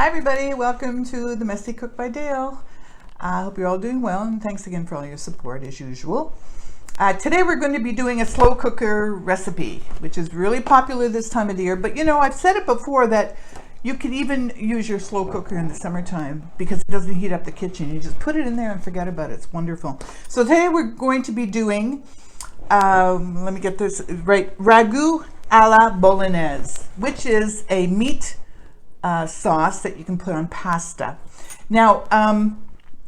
Hi everybody, welcome to the Messy Cook by Dale. I hope you're all doing well, and thanks again for all your support as usual. Today we're going to be doing a slow cooker recipe, which is really popular this time of the year. But you know, I've said it before that you could even use your slow cooker in the summertime because it doesn't heat up the kitchen. You just put it in there and forget about it. It's wonderful. So today we're going to be doing, let me get this right, Ragu Alla Bolognese, which is a meat sauce that you can put on pasta. Now,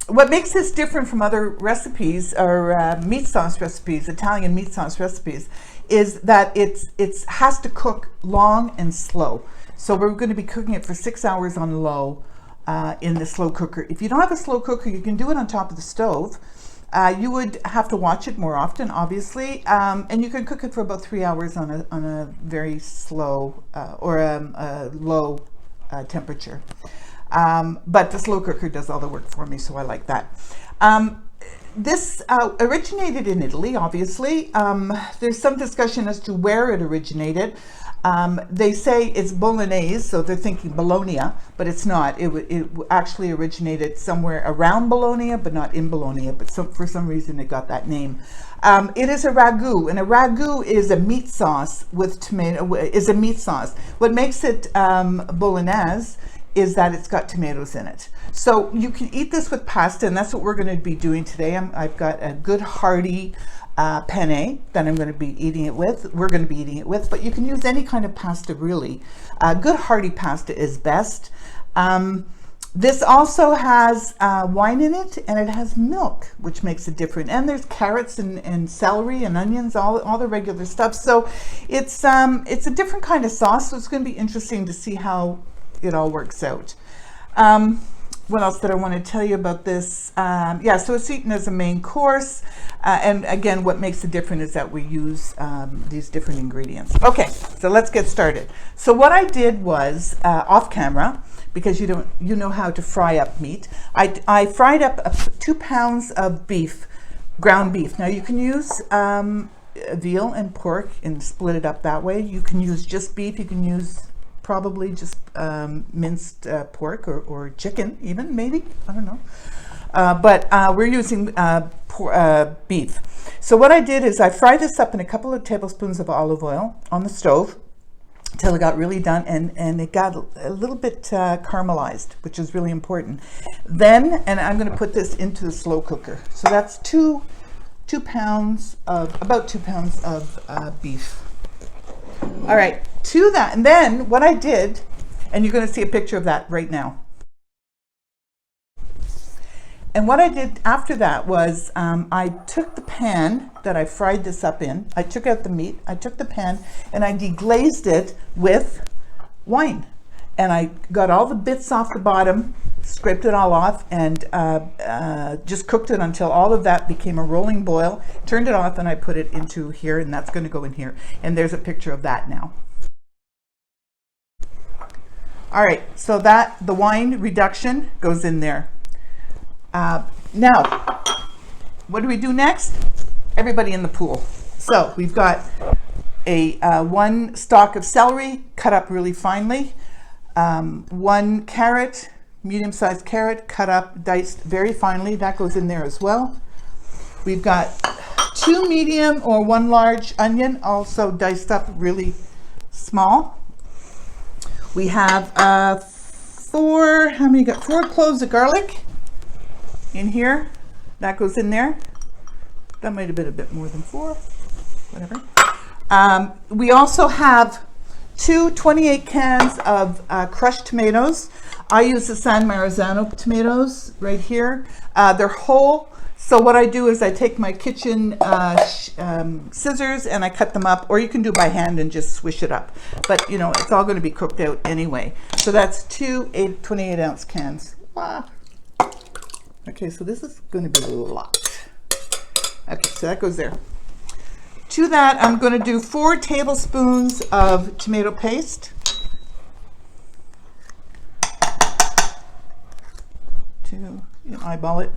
what makes this different from other recipes or meat sauce recipes, Italian meat sauce recipes, is that it has to cook long and slow. So we're going to be cooking it for 6 hours on low in the slow cooker. If you don't have a slow cooker, you can do it on top of the stove. You would have to watch it more often, obviously, and you can cook it for about 3 hours on a very slow or a low temperature. But the slow cooker does all the work for me, so I like that. This originated in Italy, obviously. There's some discussion as to where it originated. They say it's Bolognese, so they're thinking Bologna, but it's not. It actually originated somewhere around Bologna, but not in Bologna, but for some reason it got that name. It is a ragu, and a ragu is a meat sauce with tomato, is a meat sauce. What makes it Bolognese is that it's got tomatoes in it. So you can eat this with pasta, and that's what we're going to be doing today. I've got a good hearty penne that I'm going to be eating it with. We're going to be eating it with, but you can use any kind of pasta really. Good hearty pasta is best. This also has wine in it, and it has milk, which makes it different. And there's carrots and celery and onions, all the regular stuff. So it's a different kind of sauce. So it's going to be interesting to see how it all works out. What else did I want to tell you about this? Yeah, so it's eaten as a main course. And again, what makes it different is that we use these different ingredients. Okay, so let's get started. So what I did was off camera, because you know how to fry up meat. I fried up 2 pounds of beef, ground beef. Now you can use veal and pork and split it up that way. You can use just beef. You can use probably just minced pork or chicken even, maybe, I don't know. But we're using beef. So what I did is I fried this up in a couple of tablespoons of olive oil on the stove until it got really done, and it got a little bit caramelized, which is really important. Then, and I'm going to put this into the slow cooker. So that's about 2 pounds of beef. All right, to that, and then what I did, and you're going to see a picture of that right now. And what I did after that was I took the pan that I fried this up in, I took out the meat, I took the pan, and I deglazed it with wine. And I got all the bits off the bottom, scraped it all off, and just cooked it until all of that became a rolling boil, turned it off, and I put it into here, and that's going to go in here. And there's a picture of that now. All right, so the wine reduction goes in there. Now, what do we do next? Everybody in the pool. So we've got a 1 stalk of celery cut up really finely, 1 carrot, medium-sized carrot cut up, diced very finely. That goes in there as well. We've got 2 medium or 1 large onion, also diced up really small. We have 4 cloves of garlic in here. That goes in there. That might have been a bit more than 4, whatever. We also have 2 28 cans of crushed tomatoes. I use the San Marzano tomatoes right here. They're whole. So what I do is I take my kitchen scissors and I cut them up, or you can do by hand and just swish it up. But you know, it's all going to be cooked out anyway. So that's 2 28-ounce cans. Okay, so this is going to be a lot. Okay, so that goes there. To that, I'm going to do 4 tablespoons of tomato paste. 2, eyeball it,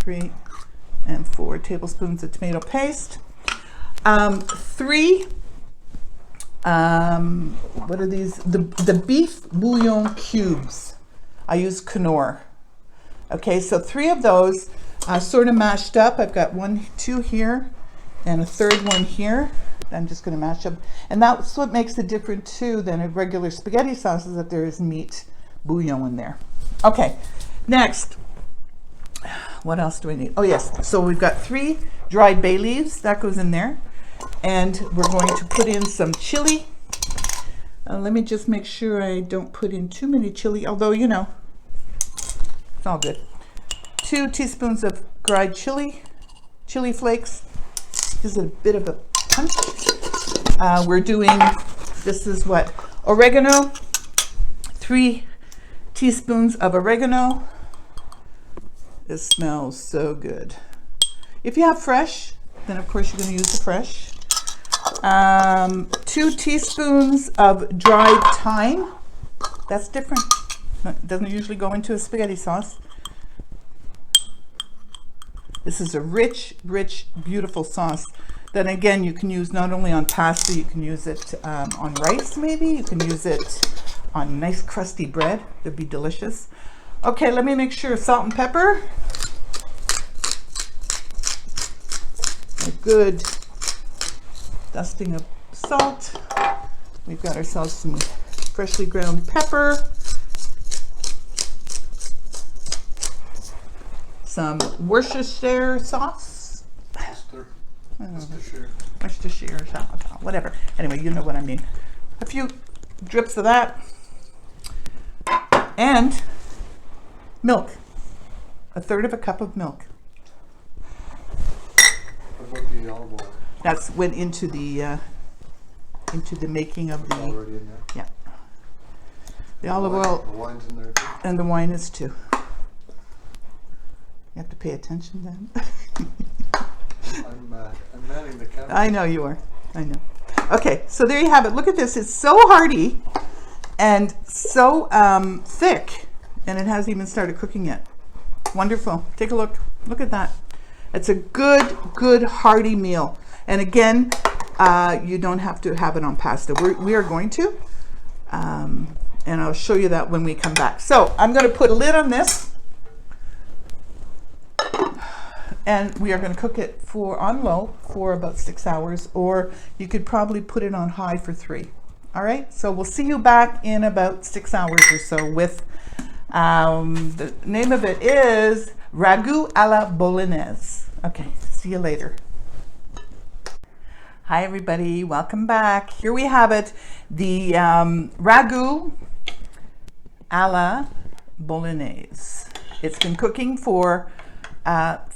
3 and 4 tablespoons of tomato paste. 3, what are these? The beef bouillon cubes. I use Knorr. Okay, so 3 of those sort of mashed up. I've got 1, 2 here and a third one here. I'm just going to mash up. And that's what makes it different too than a regular spaghetti sauce, is that there is meat bouillon in there. Okay, next. What else do I need? Oh yes, so we've got 3 dried bay leaves. That goes in there. And we're going to put in some chili. Let me just make sure I don't put in too many chili, although, you know, it's all good. 2 teaspoons of dried chili flakes. Gives it a bit of a punch. We're doing, this is what, oregano. 3 teaspoons of oregano. This smells so good. If you have fresh, then of course you're going to use the fresh. 2 teaspoons of dried thyme. That's different. It doesn't usually go into a spaghetti sauce. This is a rich, beautiful sauce that, again, you can use not only on pasta, you can use it on rice maybe. You can use it on nice crusty bread. It'd be delicious. Okay, let me make sure. Salt and pepper. A good dusting of salt. We've got ourselves some freshly ground pepper. Some Worcestershire sauce. Worcestershire sauce, whatever. Anyway, you know what I mean. A few drips of that. And milk. 1/3 cup of milk. What about the olive oil? That's went into the making of the. Already in there? Yeah. The olive oil. The wine's in there too? And the wine is too. You have to pay attention then. I'm manning the camera. I know you are. I know. Okay, so there you have it. Look at this. It's so hearty and so thick, and it hasn't even started cooking yet. Wonderful. Take a look. Look at that. It's a good hearty meal. And again, you don't have to have it on pasta. We are going to, and I'll show you that when we come back. So I'm going to put a lid on this. And we are going to cook it on low for about 6 hours, or you could probably put it on high for 3. All right, so we'll see you back in about 6 hours or so with, the name of it is Ragu Alla Bolognese. Okay, see you later. Hi everybody, welcome back. Here we have it, the Ragu Alla Bolognese. It's been cooking for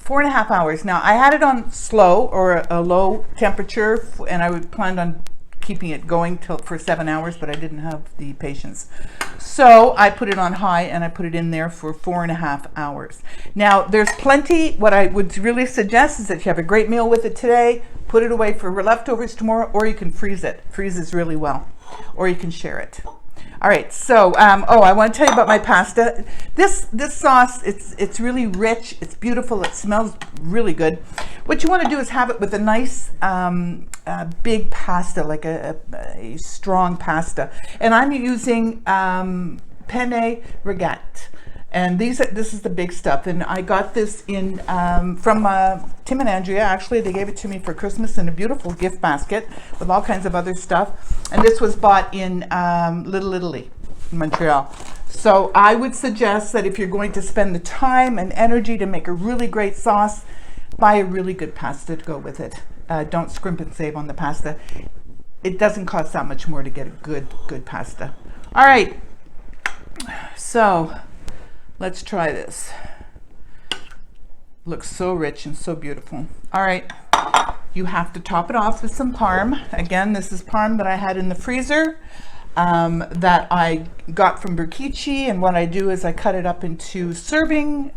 4.5 hours. Now I had it on slow or a low temperature, and I would plan on keeping it going for 7 hours, but I didn't have the patience. So I put it on high and I put it in there for 4.5 hours. Now there's plenty. What I would really suggest is that you have a great meal with it today, put it away for leftovers tomorrow, or you can freeze it. Freezes really well, or you can share it. All right, so I want to tell you about my pasta. This sauce, it's really rich, it's beautiful, it smells really good. What you want to do is have it with a nice big pasta, like a strong pasta. And I'm using penne rigate. And this is the big stuff. And I got this in from Tim and Andrea. Actually, they gave it to me for Christmas in a beautiful gift basket with all kinds of other stuff. And this was bought in Little Italy in Montreal. So I would suggest that if you're going to spend the time and energy to make a really great sauce, buy a really good pasta to go with it. Don't scrimp and save on the pasta. It doesn't cost that much more to get a good pasta. All right. So let's try this. Looks so rich and so beautiful. All right, you have to top it off with some parm. Again, this is parm that I had in the freezer that I got from Burkici, and what I do is I cut it up into serving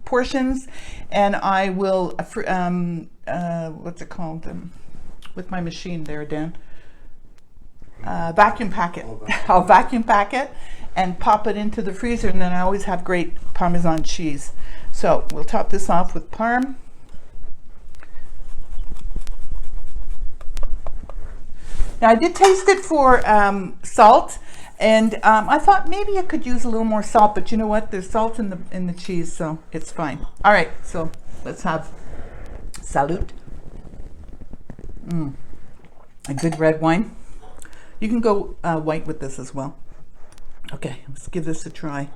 portions, and I will, what's it called, with my machine there, Dan? Vacuum pack it. I'll vacuum pack it and pop it into the freezer, and then I always have great Parmesan cheese. So we'll top this off with parm. Now I did taste it for salt, And I thought maybe I could use a little more salt, but you know what? There's salt in the cheese, so it's fine. All right, so let's have salute. A good red wine. You can go white with this as well. Okay, let's give this a try.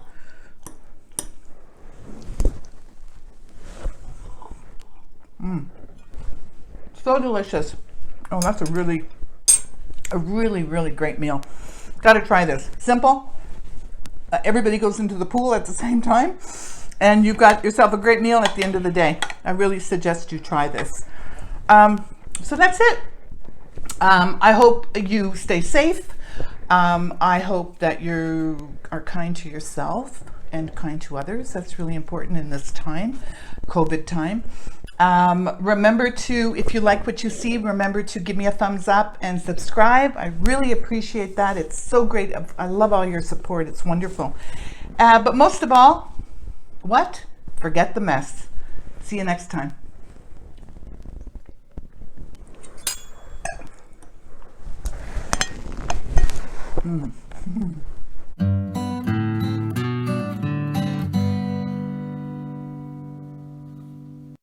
So delicious. Oh, that's a really great meal. Got to try this. Simple. Everybody goes into the pool at the same time, and you've got yourself a great meal at the end of the day. I really suggest you try this. So that's it. I hope you stay safe. I hope that you are kind to yourself and kind to others. That's really important in this time, COVID time. Remember to, if you like what you see, remember to give me a thumbs up and subscribe. I really appreciate that. It's so great. I love all your support. It's wonderful. But most of all, what? Forget the mess. See you next time.